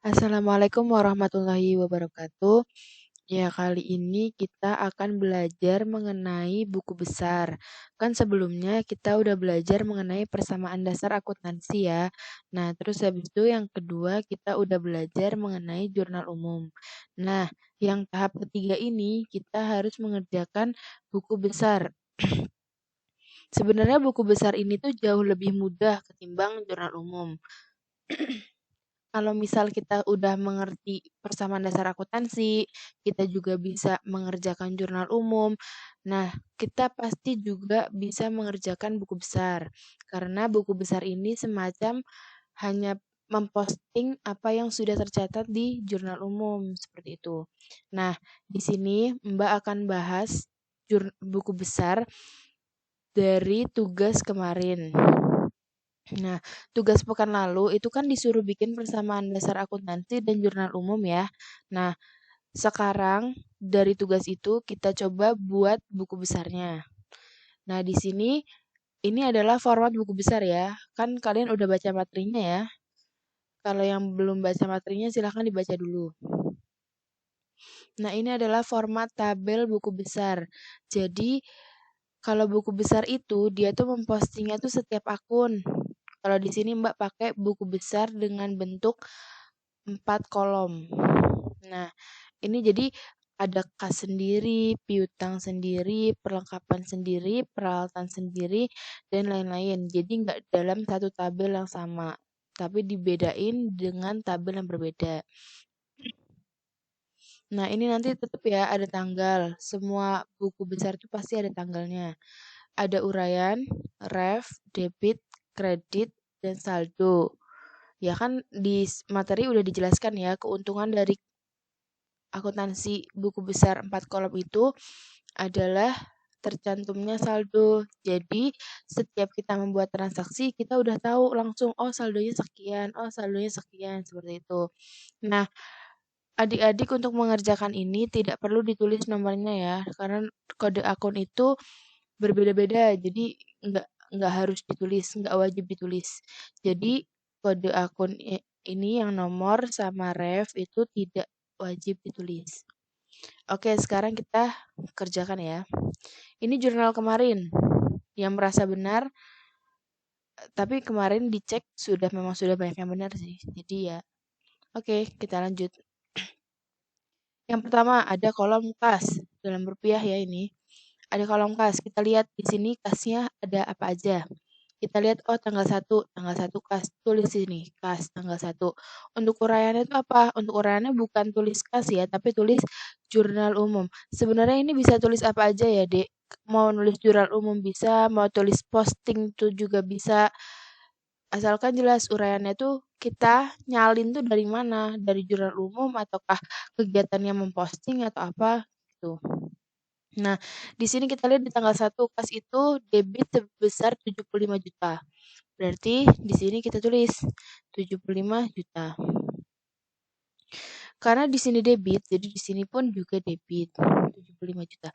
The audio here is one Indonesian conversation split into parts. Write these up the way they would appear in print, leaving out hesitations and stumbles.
Assalamualaikum warahmatullahi wabarakatuh. Ya, kali ini kita akan belajar mengenai buku besar. Kan sebelumnya kita udah belajar mengenai persamaan dasar akuntansi ya. Nah, terus habis itu yang kedua kita udah belajar mengenai jurnal umum. Nah, yang tahap ketiga ini kita harus mengerjakan buku besar. Sebenarnya buku besar ini tuh jauh lebih mudah ketimbang jurnal umum. Kalau misal kita udah mengerti persamaan dasar akuntansi, kita juga bisa mengerjakan jurnal umum. Nah, kita pasti juga bisa mengerjakan buku besar. Karena buku besar ini semacam hanya memposting apa yang sudah tercatat di jurnal umum, seperti itu. Nah, di sini Mbak akan bahas buku besar dari tugas kemarin. Nah, tugas pekan lalu itu kan disuruh bikin persamaan dasar akuntansi dan jurnal umum ya. Nah, sekarang dari tugas itu kita coba buat buku besarnya. Nah, di sini ini adalah format buku besar ya. Kan kalian udah baca materinya ya. Kalau yang belum baca materinya silahkan dibaca dulu. Nah, ini adalah format tabel buku besar. Jadi, kalau buku besar itu dia tuh mempostingnya tuh setiap akun. Kalau di sini Mbak pakai buku besar dengan bentuk 4 kolom. Nah, ini jadi ada kas sendiri, piutang sendiri, perlengkapan sendiri, peralatan sendiri, dan lain-lain. Jadi nggak dalam satu tabel yang sama, tapi dibedain dengan tabel yang berbeda. Nah, ini nanti tetap ya ada tanggal. Semua buku besar itu pasti ada tanggalnya. Ada uraian, ref, debit, kredit, dan saldo. Ya kan di materi udah dijelaskan ya keuntungan dari akuntansi buku besar 4 kolom itu adalah tercantumnya saldo. Jadi setiap kita membuat transaksi kita udah tahu langsung oh saldonya sekian, oh saldonya sekian seperti itu. Nah, adik-adik untuk mengerjakan ini tidak perlu ditulis nomornya ya, karena kode akun itu berbeda-beda. Jadi nggak harus ditulis, nggak wajib ditulis. Jadi kode akun ini yang nomor sama ref itu tidak wajib ditulis. Oke, sekarang kita kerjakan ya. Ini jurnal kemarin yang merasa benar, tapi kemarin dicek memang sudah banyak yang benar sih. Jadi ya, oke, kita lanjut. Yang pertama ada kolom kas dalam rupiah ya ini. Ada kolom kas. Kita lihat di sini kasnya ada apa aja. Kita lihat oh tanggal 1 kas, tulis sini kas tanggal 1. Untuk uraiannya itu apa? Untuk uraiannya bukan tulis kas ya, tapi tulis jurnal umum. Sebenarnya ini bisa tulis apa aja ya, Dek. Mau nulis jurnal umum bisa, mau tulis posting tuh juga bisa. Asalkan jelas uraiannya tuh kita nyalin tuh dari mana? Dari jurnal umum ataukah kegiatannya memposting atau apa gitu. Nah, di sini kita lihat di tanggal 1 kas itu debit sebesar 75 juta. Berarti di sini kita tulis 75 juta. Karena di sini debit, jadi di sini pun juga debit 75 juta.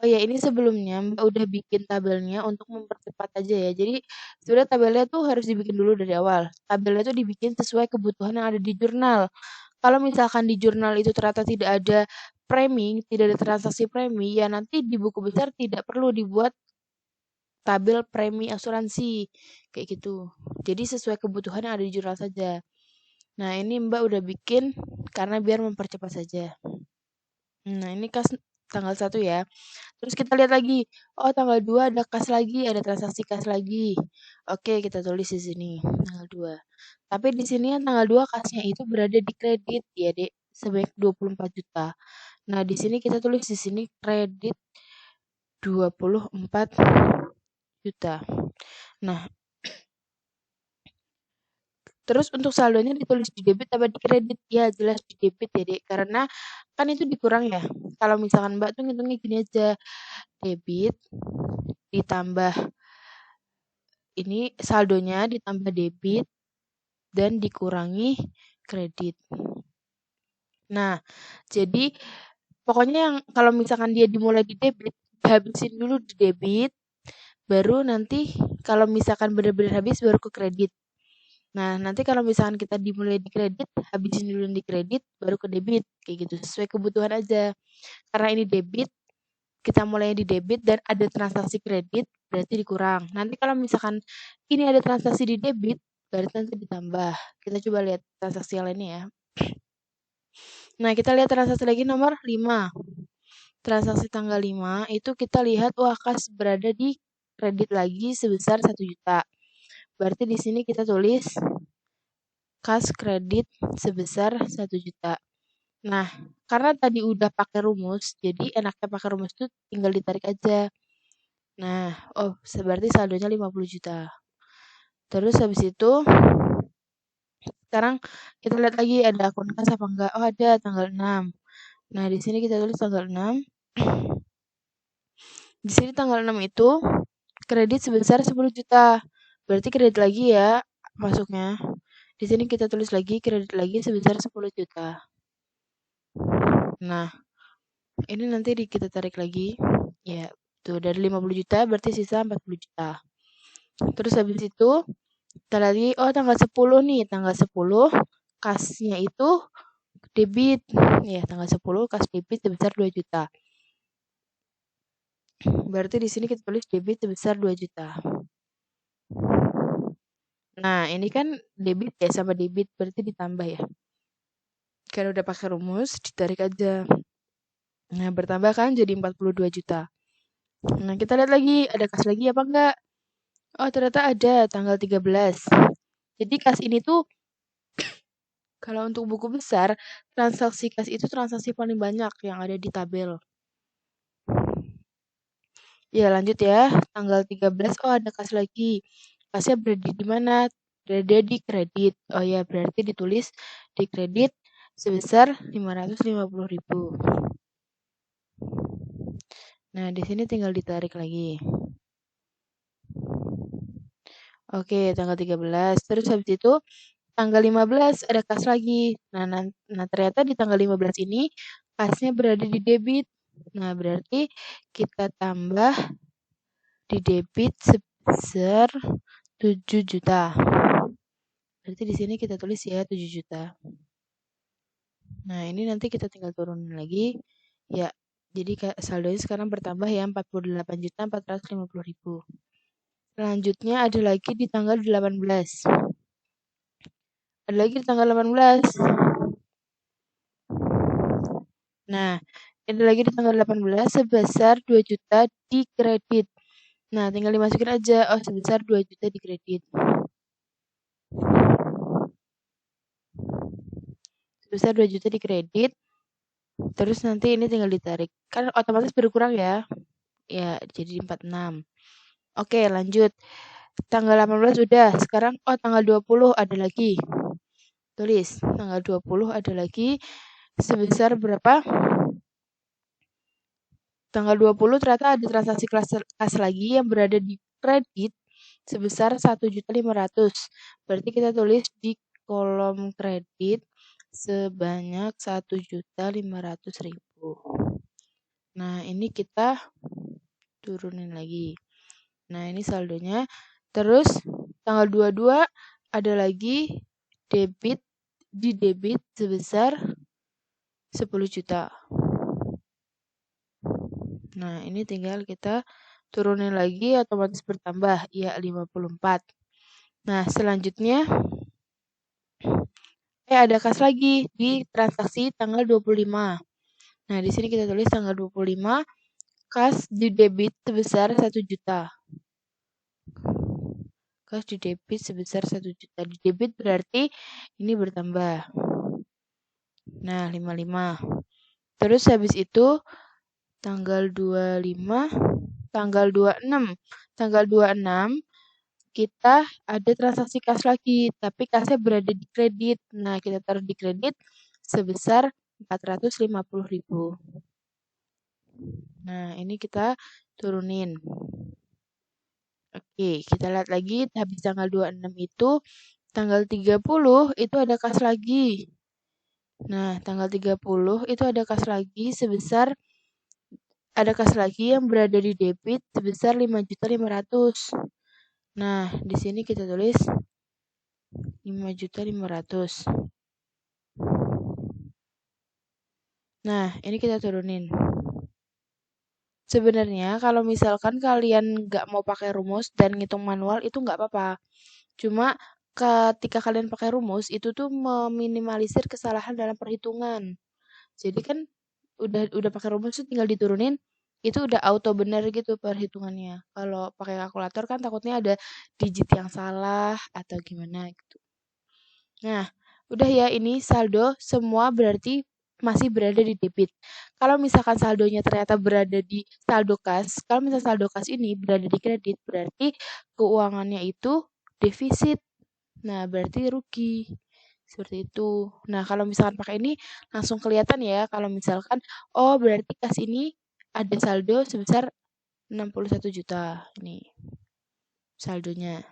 Oh ya, ini sebelumnya Mbak udah bikin tabelnya untuk mempercepat aja ya. Jadi sebenarnya tabelnya tuh harus dibikin dulu dari awal. Tabelnya tuh dibikin sesuai kebutuhan yang ada di jurnal. Kalau misalkan di jurnal itu ternyata tidak ada premi, tidak ada transaksi premi, ya nanti di buku besar tidak perlu dibuat tabel premi asuransi kayak gitu. Jadi sesuai kebutuhan yang ada di jurnal saja. Nah, ini Mbak udah bikin karena biar mempercepat saja. Nah, ini kas tanggal 1 ya. Terus kita lihat lagi. Oh, tanggal 2 ada kas lagi, ada transaksi kas lagi. Oke, kita tulis di sini tanggal 2. Tapi di sini yang tanggal 2 kasnya itu berada di kredit ya, Dek, sebanyak 24 juta. Nah, di sini kita tulis di sini kredit 24 juta. Nah, terus untuk saldonya ditulis di debit apa di kredit? Ya, jelas di debit ya, Dek. Karena kan itu dikurang ya. Kalau misalkan Mbak tuh ngitungnya gini aja. Debit ditambah ini saldonya ditambah debit dan dikurangi kredit. Nah, jadi pokoknya yang kalau misalkan dia dimulai di debit, habisin dulu di debit, baru nanti kalau misalkan benar-benar habis baru ke kredit. Nah, nanti kalau misalkan kita dimulai di kredit, habisin dulu di kredit, baru ke debit, kayak gitu. Sesuai kebutuhan aja. Karena ini debit, kita mulai di debit dan ada transaksi kredit, berarti dikurang. Nanti kalau misalkan ini ada transaksi di debit, berarti nanti ditambah. Kita coba lihat transaksi yang lainnya ya. Nah, kita lihat transaksi lagi nomor 5. Transaksi tanggal 5 itu kita lihat, wah kas berada di kredit lagi sebesar 1 juta. Berarti di sini kita tulis kas kredit sebesar 1 juta. Nah, karena tadi udah pakai rumus, jadi enaknya pakai rumus itu tinggal ditarik aja. Nah, oh berarti saldonya 50 juta. Terus habis itu, sekarang kita lihat lagi ada akun kas apa enggak. Oh ada, tanggal 6. Nah, di sini kita tulis tanggal 6. Di sini tanggal 6 itu kredit sebesar 10 juta. Berarti kredit lagi ya masuknya. Di sini kita tulis lagi kredit lagi sebesar 10 juta. Nah, ini nanti kita tarik lagi. Ya, tuh dari 50 juta berarti sisa 40 juta. Terus habis itu kita lagi, oh tanggal 10 nih, tanggal 10 kasnya itu debit. Ya, tanggal 10 kas debit sebesar 2 juta. Berarti di sini kita tulis debit sebesar 2 juta. Nah, ini kan debit ya sama debit berarti ditambah ya. Karena udah pakai rumus, ditarik aja. Nah, bertambah kan jadi 42 juta. Nah, kita lihat lagi, ada kas lagi apa enggak? Oh, ternyata ada tanggal 13. Jadi kas ini tuh kalau untuk buku besar, transaksi kas itu transaksi paling banyak yang ada di tabel. Ya, lanjut ya. Tanggal 13, oh ada kas lagi. Kasnya berada di mana? Berada di kredit. Oh ya, berarti ditulis di kredit sebesar 550.000. Nah, di sini tinggal ditarik lagi. Oke, tanggal 13. Terus habis itu tanggal 15 ada kas lagi. Nah, ternyata di tanggal 15 ini kasnya berada di debit. Nah, berarti kita tambah di debit sebesar 7 juta. Berarti di sini kita tulis ya 7 juta. Nah, ini nanti kita tinggal turunin lagi. Ya, jadi saldonya sekarang bertambah ya 48.450.000. Selanjutnya ada lagi di tanggal 18. Ada lagi di tanggal 18. Nah, ada lagi di tanggal 18 sebesar 2 juta di kredit. Nah, tinggal dimasukin aja. Oh, sebesar 2 juta di kredit. Sebesar 2 juta di kredit. Terus nanti ini tinggal ditarik. Kan otomatis berkurang ya. Ya, jadi 46. Oke, lanjut. Tanggal 18 udah. Sekarang, oh tanggal 20 ada lagi. Tulis, tanggal 20 ada lagi. Sebesar berapa? Tanggal 20 ternyata ada transaksi kas lagi yang berada di kredit sebesar 1.500.000. Berarti kita tulis di kolom kredit sebanyak 1.500.000. Nah, ini kita turunin lagi. Nah, ini saldonya. Terus tanggal 22 ada lagi debit di debit sebesar 10 juta. Nah, ini tinggal kita turunin lagi otomatis bertambah ya 54. Nah, selanjutnya ada kas lagi di transaksi tanggal 25. Nah, di sini kita tulis tanggal 25 kas di debit sebesar 1 juta. Kas di debit sebesar 1 juta. Di debit berarti ini bertambah. Nah, 55. Terus habis itu tanggal 25, tanggal 26. Tanggal 26 kita ada transaksi kas lagi, tapi kasnya berada di kredit. Nah, kita taruh di kredit sebesar 450.000. Nah, ini kita turunin. Oke, kita lihat lagi habis tanggal 26 itu tanggal 30 itu ada kas lagi. Nah, tanggal 30 itu ada kas lagi sebesar ada kas lagi yang berada di debit sebesar 5.500.000. Nah, di sini kita tulis 5.500.000. Nah, ini kita turunin. Sebenarnya kalau misalkan kalian nggak mau pakai rumus dan ngitung manual itu nggak apa-apa. Cuma ketika kalian pakai rumus itu tuh meminimalisir kesalahan dalam perhitungan. Jadi kan udah pakai rumus tuh tinggal diturunin, itu udah auto bener gitu perhitungannya. Kalau pakai kalkulator kan takutnya ada digit yang salah atau gimana gitu. Nah, udah ya, ini saldo semua berarti masih berada di debit. Kalau misalkan saldonya ternyata berada di saldo kas, kalau misalkan saldo kas ini berada di kredit, berarti keuangannya itu defisit. Nah, berarti rugi. Seperti itu. Nah, kalau misalkan pakai ini langsung kelihatan ya kalau misalkan oh berarti kas ini ada saldo sebesar 61 juta. Ini saldonya.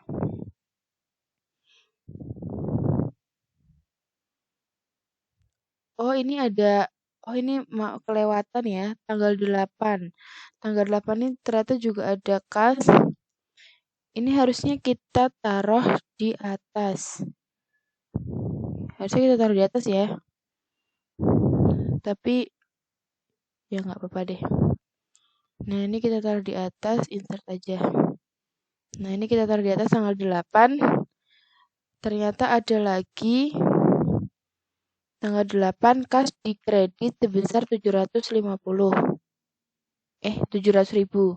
Oh, ini ada ini kelewatan ya, tanggal 8. Tanggal 8 ini ternyata juga ada kas. Ini harusnya kita taruh di atas. Harusnya kita taruh di atas ya. Tapi ya nggak apa-apa deh. Nah, ini kita taruh di atas, insert aja. Nah, ini kita taruh di atas tanggal 8. Ternyata ada lagi tanggal 8 kas di kredit sebesar 750. 700.000.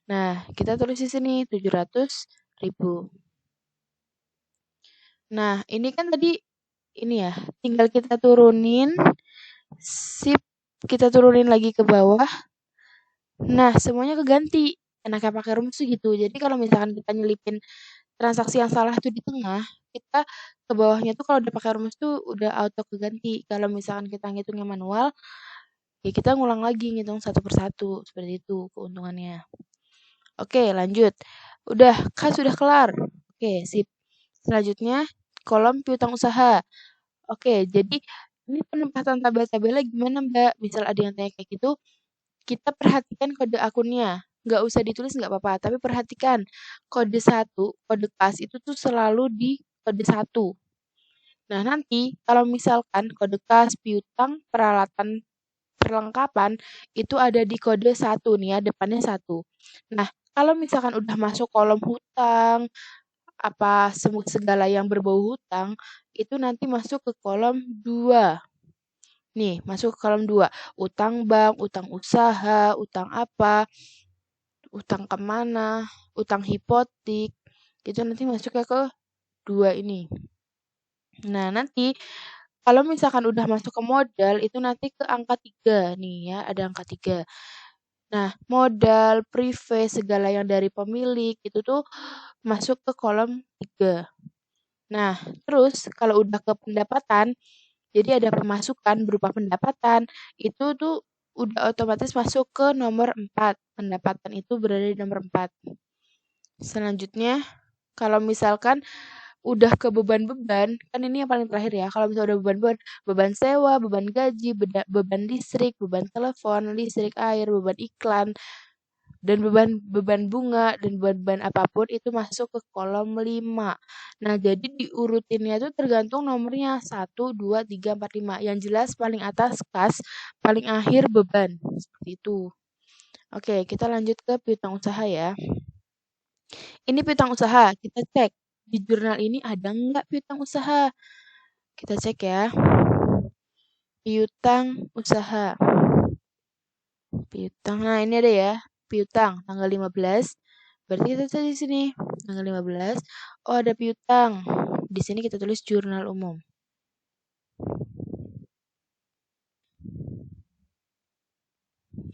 Nah, kita tulis di sini 700.000. Nah, ini kan tadi ini ya, tinggal kita turunin, sip, kita turunin lagi ke bawah. Nah, semuanya keganti. Enaknya pakai rumus tuh gitu. Jadi kalau misalkan kita nyelipin transaksi yang salah tuh di tengah, kita ke bawahnya tuh kalau udah pakai rumus tuh udah auto keganti. Kalau misalkan kita ngitungnya manual, ya kita ngulang lagi ngitung satu persatu. Seperti itu keuntungannya. Oke, lanjut. Udah, kan sudah kelar. Oke, sip. Selanjutnya, kolom piutang usaha. Oke, jadi ini penempatan tabel-tabelnya gimana, Mbak? Misal ada yang tanya kayak gitu, kita perhatikan kode akunnya. Nggak usah ditulis nggak apa-apa, tapi perhatikan kode 1, kode kas itu tuh selalu di kode 1. Nah, nanti kalau misalkan kode kas, piutang, peralatan, perlengkapan, itu ada di kode 1 nih ya, depannya 1. Nah, kalau misalkan udah masuk kolom hutang, apa segala yang berbau hutang, itu nanti masuk ke kolom 2. Nih, masuk ke kolom 2. Utang bank, utang usaha, utang apa, utang kemana, utang hipotek, itu nanti masuknya ke 2 ini. Nah, nanti kalau misalkan udah masuk ke modal, itu nanti ke angka 3 nih ya, ada angka 3. Nah, modal, prive, segala yang dari pemilik, itu tuh masuk ke kolom 3. Nah, terus kalau udah ke pendapatan, jadi ada pemasukan berupa pendapatan, itu tuh udah otomatis masuk ke nomor 4. Pendapatan itu berada di nomor 4. Selanjutnya, kalau misalkan udah ke beban-beban, kan ini yang paling terakhir ya. Kalau misalnya udah beban-beban, beban sewa, beban gaji, beban listrik, beban telepon, listrik, air, beban iklan, dan beban bunga dan beban apapun itu masuk ke kolom 5. Nah, jadi diurutinnya itu tergantung nomornya 1, 2, 3, 4, 5. Yang jelas paling atas kas, paling akhir beban. Seperti itu. Oke, kita lanjut ke piutang usaha ya. Ini piutang usaha, kita cek. Di jurnal ini ada nggak piutang usaha? Kita cek ya. Piutang usaha. Piutang, nah ini ada ya. Piutang, tanggal 15. Berarti kita cek di sini, tanggal 15. Oh, ada piutang. Di sini kita tulis jurnal umum.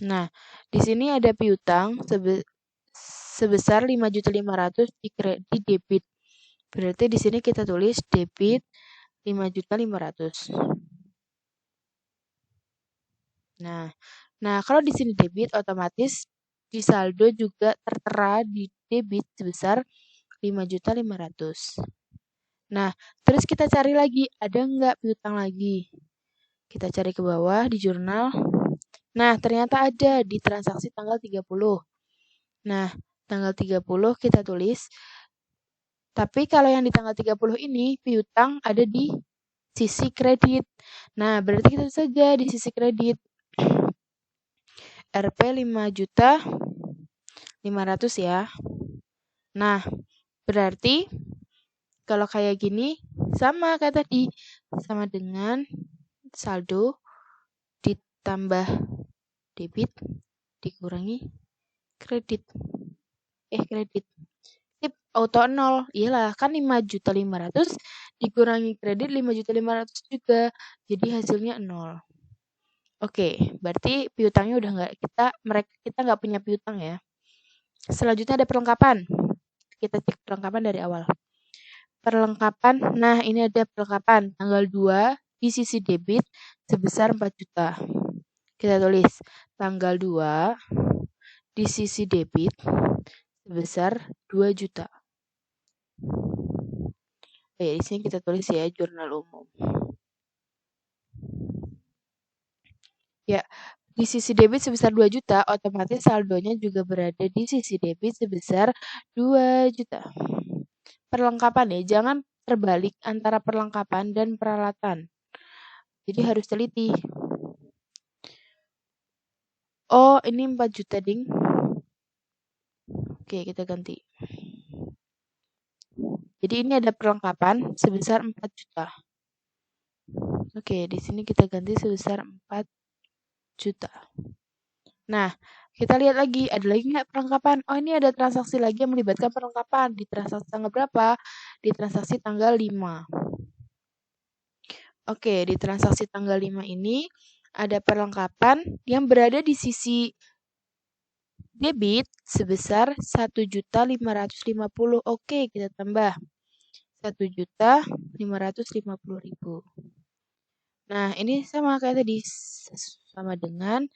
Nah, di sini ada piutang sebesar 5.500.000 di debit. Berarti di sini kita tulis debit 5.500.000. Nah, kalau di sini debit otomatis di saldo juga tertera di debit sebesar 5.500.000. Nah, terus kita cari lagi, ada nggak piutang lagi? Kita cari ke bawah di jurnal. Nah, ternyata ada di transaksi tanggal 30. Nah, tanggal 30 kita tulis Tapi kalau yang di tanggal 30 ini, piutang ada di sisi kredit. Nah, berarti kita saja di sisi kredit. Rp 5.500.000 ya. Nah, berarti kalau kayak gini sama kayak tadi, sama dengan saldo ditambah debit dikurangi kredit. Kredit. Tip auto 0. Iyalah, kan 5.500.000 dikurangi kredit 5.500.000 juga. Jadi hasilnya 0. Oke, berarti piutangnya udah nggak kita nggak punya piutang ya. Selanjutnya ada perlengkapan. Kita cek perlengkapan dari awal. Perlengkapan, nah ini ada perlengkapan tanggal 2 di sisi debit sebesar 4 juta. Kita tulis tanggal 2 di sisi debit sebesar 2 juta. Di sini kita tulis ya jurnal umum. Ya, di sisi debit sebesar 2 juta, otomatis saldonya juga berada di sisi debit sebesar 2 juta. Perlengkapan ya, jangan terbalik antara perlengkapan dan peralatan. Jadi harus teliti. Oh, ini 4 juta, ding. Oke, kita ganti. Jadi ini ada perlengkapan sebesar 4 juta. Oke, di sini kita ganti sebesar 4 juta. Nah, kita lihat lagi, ada lagi nggak perlengkapan? Oh, ini ada transaksi lagi yang melibatkan perlengkapan. Di transaksi tanggal berapa? Di transaksi tanggal 5. Oke, di transaksi tanggal 5 ini ada perlengkapan yang berada di sisi debit sebesar 1.550.000. Oke, kita tambah 1.550.000. Nah, ini sama kayak tadi, sama dengan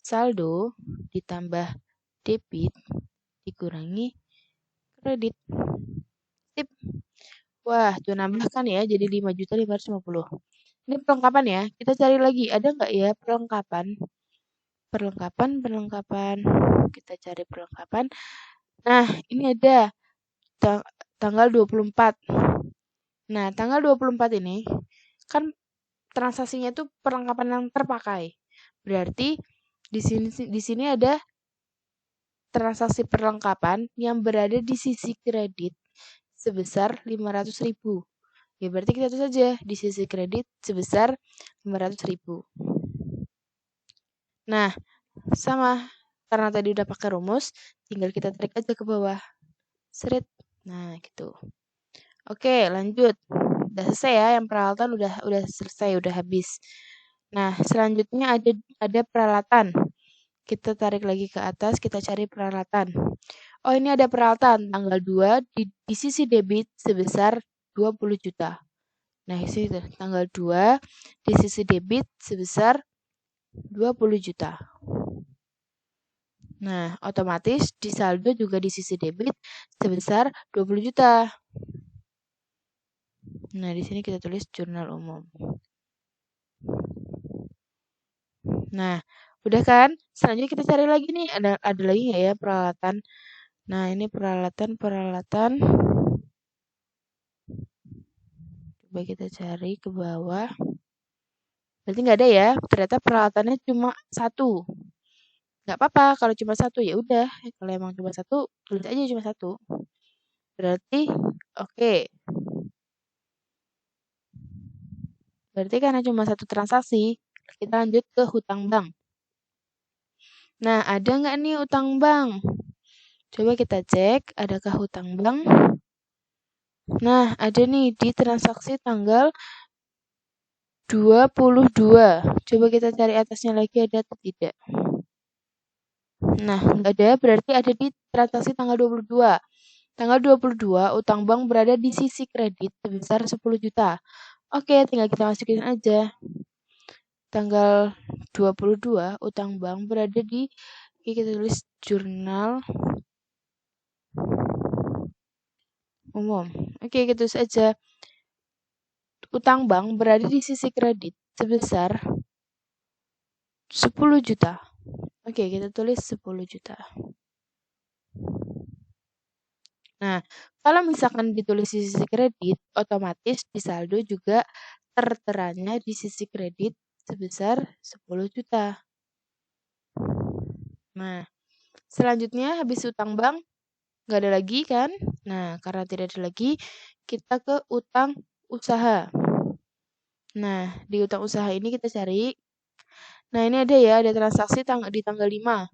saldo ditambah debit dikurangi kredit. Sip. Wah, tuh nambah kan ya, jadi 5.550. Ini perlengkapan ya. Kita cari lagi, ada nggak ya perlengkapan? Perlengkapan. Kita cari perlengkapan. Nah, ini ada tanggal 24. Nah, tanggal 24 ini kan transaksinya itu perlengkapan yang terpakai. Berarti di sini ada transaksi perlengkapan yang berada di sisi kredit sebesar 500.000. Ya berarti kita tulis saja di sisi kredit sebesar 500.000. Nah, sama karena tadi udah pakai rumus, tinggal kita tarik aja ke bawah. Seret. Nah, gitu. Oke, lanjut. Udah selesai ya, yang peralatan udah selesai, udah habis. Nah, selanjutnya ada peralatan. Kita tarik lagi ke atas, kita cari peralatan. Oh, ini ada peralatan tanggal 2 di sisi debit sebesar 20 juta. Nah, isi tanggal 2 di sisi debit sebesar 20 juta. Nah, otomatis di saldo juga di sisi debit sebesar 20 juta. Nah, di sini kita tulis jurnal umum. Nah, udah kan? Selanjutnya kita cari lagi nih, ada lagi nggak ya peralatan? Nah, ini peralatan. Coba kita cari ke bawah. Berarti nggak ada ya? Ternyata peralatannya cuma 1. Nggak apa-apa kalau cuma 1 ya udah. Kalau emang cuma 1, tulis aja cuma 1. Berarti oke. Berarti karena cuma 1 transaksi, kita lanjut ke hutang bank. Nah, ada nggak nih hutang bank? Coba kita cek, adakah hutang bank? Nah, ada nih di transaksi tanggal 22. Coba kita cari atasnya lagi ada atau tidak. Nah, nggak ada, berarti ada di transaksi tanggal 22. Tanggal 22, utang bank berada di sisi kredit sebesar 10 juta. Oke, tinggal kita masukin aja. Tanggal 22, utang bank berada di, kita tulis jurnal umum. Oke, gitu saja. Utang bank berada di sisi kredit sebesar 10 juta. Oke, kita tulis 10 juta. Nah, kalau misalkan ditulis di sisi kredit, otomatis di saldo juga terteranya di sisi kredit sebesar 10 juta. Nah, selanjutnya habis utang bank, nggak ada lagi kan? Nah, karena tidak ada lagi, kita ke utang usaha. Nah, di utang usaha ini kita cari. Nah, ini ada ya, ada transaksi di tanggal 5.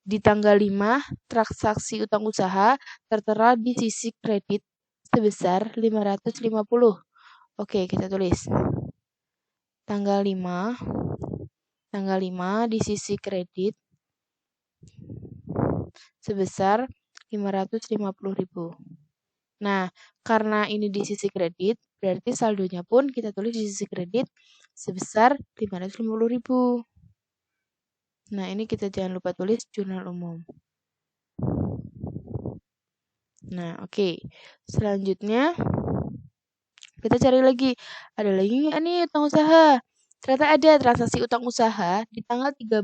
Di tanggal 5, transaksi utang usaha tertera di sisi kredit sebesar 550. Oke, kita tulis. Tanggal 5 di sisi kredit sebesar 550.000. Nah, karena ini di sisi kredit, berarti saldonya pun kita tulis di sisi kredit sebesar 550.000. Nah, ini kita jangan lupa tulis jurnal umum. Nah, oke. Selanjutnya, kita cari lagi. Ada lagi nggak nih utang usaha? Ternyata ada transaksi utang usaha di tanggal 13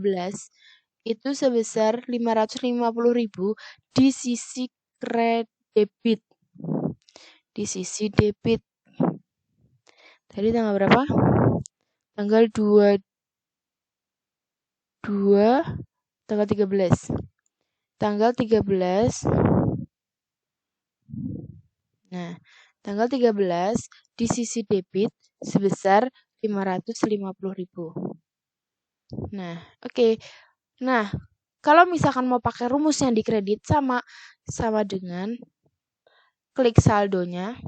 itu sebesar 550.000 di sisi debit. Di sisi debit. Tadi tanggal berapa? Tanggal 22, tanggal 13. Tanggal 13. Nah, tanggal 13 di sisi debit sebesar 550.000. Nah, oke. Nah, kalau misalkan mau pakai rumus yang di kredit sama dengan klik saldonya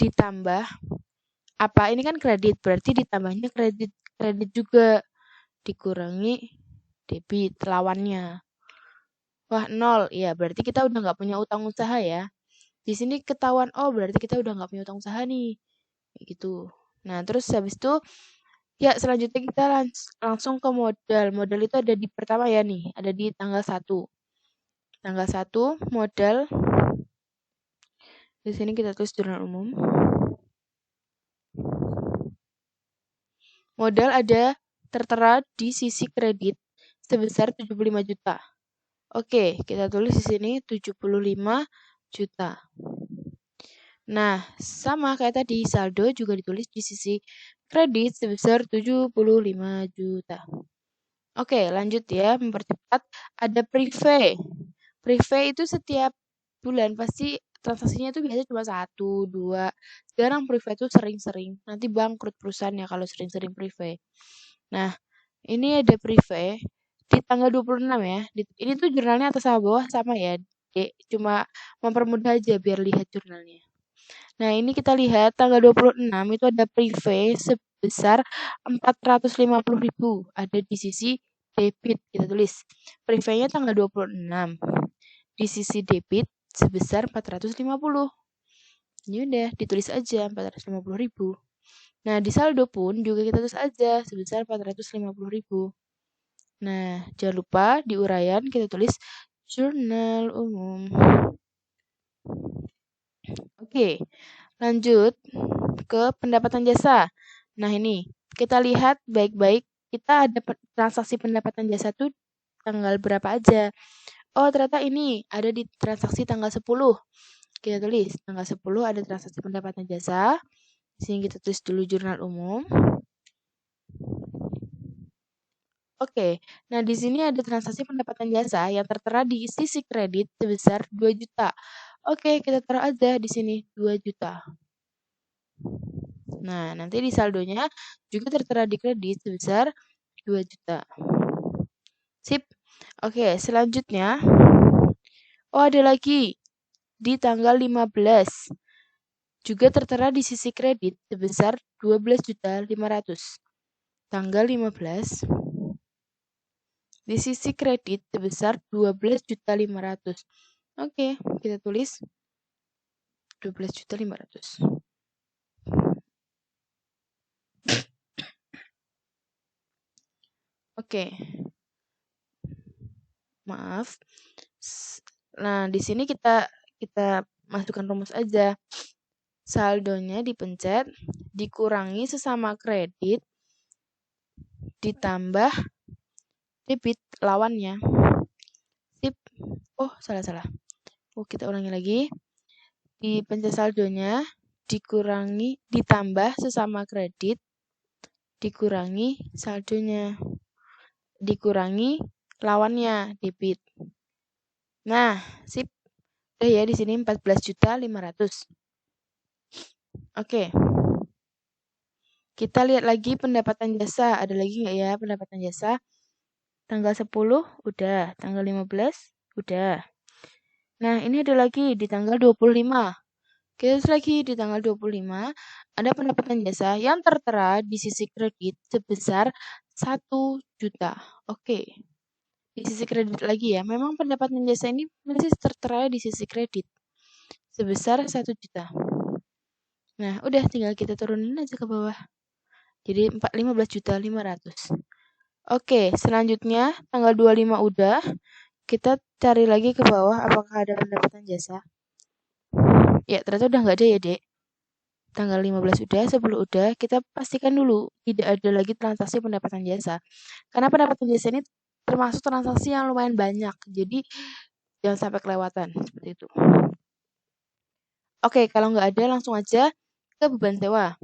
ditambah apa? Ini kan kredit, berarti ditambahnya kredit juga dikurangi debit lawannya. Wah, 0. Ya, berarti kita udah nggak punya utang usaha ya. Di sini ketahuan, oh berarti kita udah nggak punya utang usaha nih. Kayak gitu. Nah, terus habis itu, ya selanjutnya kita langsung ke modal. Modal itu ada di pertama ya nih, ada di tanggal 1. Tanggal 1, modal. Di sini kita tulis jurnal umum. Modal ada tertera di sisi kredit sebesar 75 juta. Oke, kita tulis di sini 75 juta. Nah, sama kayak tadi, saldo juga ditulis di sisi kredit sebesar 75 juta. Oke, lanjut ya, mempercepat. Ada prepay. Prepay itu setiap bulan pasti transaksinya itu biasanya cuma 1, 2. Sekarang prepay itu sering-sering. Nanti bangkrut perusahaan ya kalau sering-sering prepay. Nah, ini ada prepay di tanggal 26 ya. Ini tuh jurnalnya atas sama bawah sama ya. Cuma mempermudah aja biar lihat jurnalnya. Nah, ini kita lihat tanggal 26 itu ada prepay sebesar 450.000 ada di sisi debit. Kita tulis prepay-nya tanggal 26 di sisi debit sebesar 450. Ini udah ditulis aja 450.000. Nah, di saldo pun juga kita tulis aja sebesar 450.000. Nah, jangan lupa di uraian kita tulis jurnal umum. Oke, lanjut ke pendapatan jasa. Nah, ini kita lihat baik-baik. Kita ada transaksi pendapatan jasa tuh tanggal berapa aja. Oh, ternyata ini ada di transaksi tanggal 10. Kita tulis tanggal 10 ada transaksi pendapatan jasa. Di sini kita tulis dulu jurnal umum. Oke, nah di sini ada transaksi pendapatan jasa yang tertera di sisi kredit sebesar 2 juta. Oke, kita taruh aja di sini 2 juta. Nah, nanti di saldonya juga tertera di kredit sebesar 2 juta. Sip. Oke, selanjutnya. Oh, ada lagi. Di tanggal 15. Juga tertera di sisi kredit sebesar 12.500. Tanggal 15. Di sisi kredit sebesar 12.500. Oke, kita tulis 12.500. Oke. Maaf. Nah, di sini kita masukkan rumus aja. Saldonya dipencet, dikurangi sesama kredit, ditambah debit lawannya. Sip. Oh, salah. kita ulangi lagi. Dipencet saldonya, ditambah sesama kredit, dikurangi saldonya, dikurangi lawannya, debit. Nah, sip. Udah ya, di sini 14.500.000. Oke. Kita lihat lagi pendapatan jasa. Ada lagi nggak ya pendapatan jasa? Tanggal 10 udah, tanggal 15 udah. Nah, ini ada lagi di tanggal 25. Kita lagi di tanggal 25, ada pendapatan jasa yang tertera di sisi kredit sebesar 1 juta. Oke. Di sisi kredit lagi ya. Memang pendapatan jasa ini masih tertera di sisi kredit sebesar 1 juta. Nah, udah tinggal kita turunin aja ke bawah. Jadi 15.500.000. Oke, selanjutnya tanggal 25 udah. Kita cari lagi ke bawah apakah ada pendapatan jasa. Ya, ternyata udah nggak ada ya, Dek. Tanggal 15 udah, 10 udah. Kita pastikan dulu tidak ada lagi transaksi pendapatan jasa. Karena pendapatan jasa ini termasuk transaksi yang lumayan banyak. Jadi, jangan sampai kelewatan. Seperti itu. Oke, kalau nggak ada langsung aja ke beban sewa.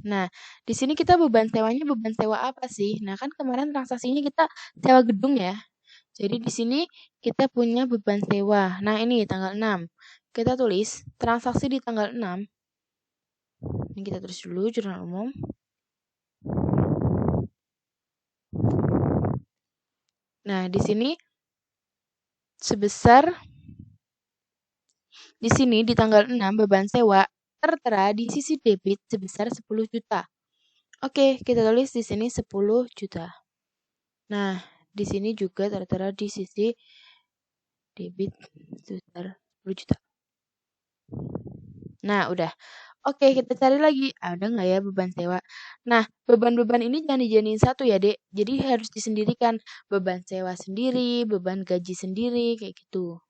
Nah, di sini kita beban sewanya beban sewa apa sih? Nah, kan kemarin transaksinya kita sewa gedung ya. Jadi di sini kita punya beban sewa. Nah, ini tanggal 6. Kita tulis transaksi di tanggal 6. Ini kita tulis dulu jurnal umum. Nah, di sini sebesar di sini di tanggal 6 beban sewa tertera di sisi debit sebesar 10 juta. Oke, kita tulis di sini 10 juta. Nah, di sini juga tertera di sisi debit sebesar 10 juta. Nah, udah. Oke, kita cari lagi. Ada nggak ya beban sewa? Nah, beban-beban ini jangan dijadiin satu ya, Dek. Jadi harus disendirikan. Beban sewa sendiri, beban gaji sendiri, kayak gitu.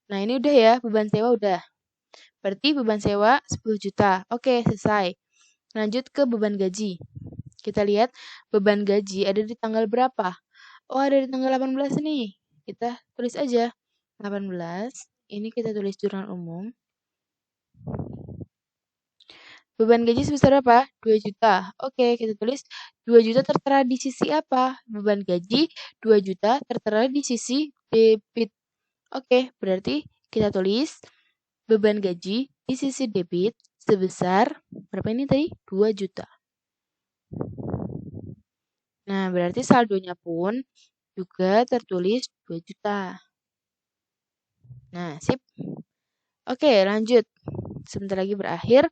Nah, ini udah ya, beban sewa udah. Berarti beban sewa 10 juta. Oke, selesai. Lanjut ke beban gaji. Kita lihat beban gaji ada di tanggal berapa? Oh, ada di tanggal 18 nih. Kita tulis aja. 18. Ini kita tulis jurnal umum. Beban gaji sebesar apa? 2 juta. Oke, kita tulis 2 juta tertera di sisi apa? Beban gaji 2 juta tertera di sisi debit. Oke, berarti kita tulis beban gaji di sisi debit sebesar, berapa ini tadi? 2 juta. Nah, berarti saldonya pun juga tertulis 2 juta. Nah, sip. Oke, lanjut. Sebentar lagi berakhir.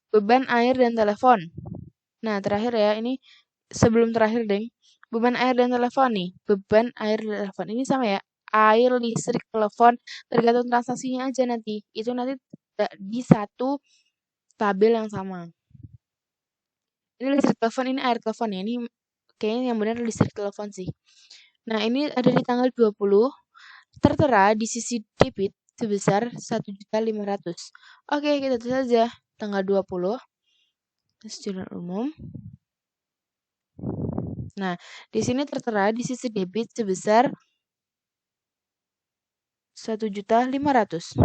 Beban air dan telepon. Nah, terakhir ya, ini sebelum terakhir, Deng. Beban air dan telepon nih. Beban air dan telepon. Ini sama ya. Air, listrik, telepon. Tergantung transaksinya aja nanti. Itu nanti di satu tabel yang sama. Ini listrik telepon, ini air telepon ya. Ini kayaknya yang benar listrik telepon sih. Nah, ini ada di tanggal 20. Tertera di sisi debit sebesar 1.500.000. Oke, kita tulis saja tanggal 20. Jurnal umum. Nah, di sini tertera di sisi debit sebesar 1.500.000.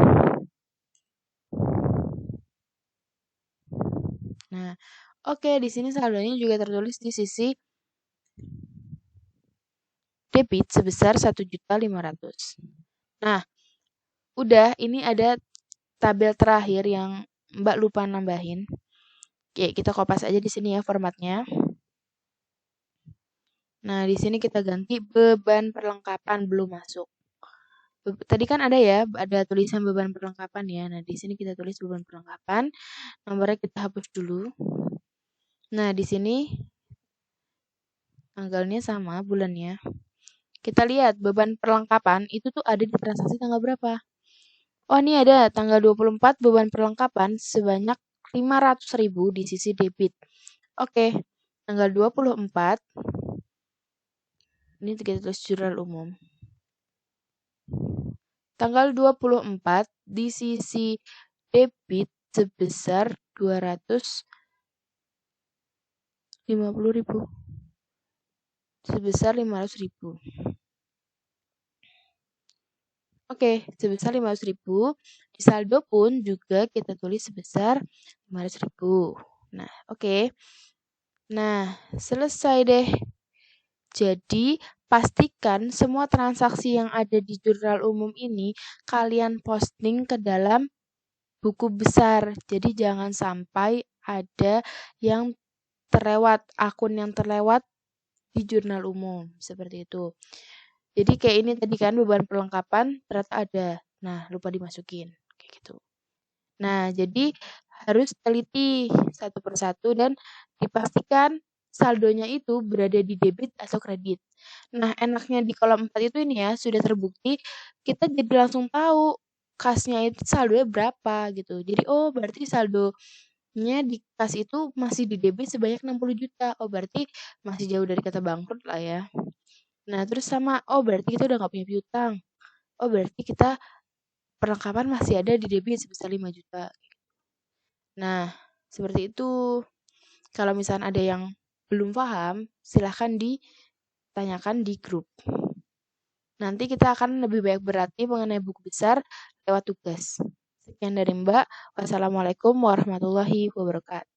Nah, oke, di sini saldonya juga tertulis di sisi debit sebesar 1.500.000. Nah, udah, ini ada tabel terakhir yang Mbak lupa nambahin. Oke, kita kopas aja di sini ya formatnya. Nah, di sini kita ganti beban perlengkapan belum masuk. Tadi kan ada ya, ada tulisan beban perlengkapan ya. Nah, di sini kita tulis beban perlengkapan. Nomornya kita hapus dulu. Nah, di sini tanggalnya sama, bulannya. Kita lihat beban perlengkapan itu tuh ada di transaksi tanggal berapa. Oh, ini ada tanggal 24 beban perlengkapan sebanyak 500.000 di sisi debit. Oke, tanggal 24. Ini kita tulis jurnal umum. Tanggal 24 di sisi debit sebesar 250.000. Sebesar 500.000. Oke, sebesar 500.000. Di saldo pun juga kita tulis sebesar 500.000. Nah, oke. Nah, selesai deh. Jadi, pastikan semua transaksi yang ada di jurnal umum ini kalian posting ke dalam buku besar. Jadi, jangan sampai ada yang terlewat, akun yang terlewat di jurnal umum. Seperti itu. Jadi, kayak ini tadi kan beban perlengkapan ternyata ada. Nah, lupa dimasukin. Kayak gitu. Nah, jadi harus teliti satu persatu dan dipastikan saldonya itu berada di debit atau kredit. Nah, enaknya di kolom 4 itu ini ya, sudah terbukti, kita jadi langsung tahu kasnya itu saldonya berapa gitu. Jadi, oh berarti saldonya di kas itu masih di debit sebanyak 60 juta. Oh berarti masih jauh dari kata bangkrut lah ya. Nah, terus sama, oh berarti kita udah nggak punya piutang. Oh berarti kita perlengkapan masih ada di debit sebesar 5 juta. Nah, seperti itu. Kalau misalnya ada yang belum paham, silahkan ditanyakan di grup. Nanti kita akan lebih banyak berarti mengenai buku besar lewat tugas. Sekian dari Mbak. Wassalamualaikum warahmatullahi wabarakatuh.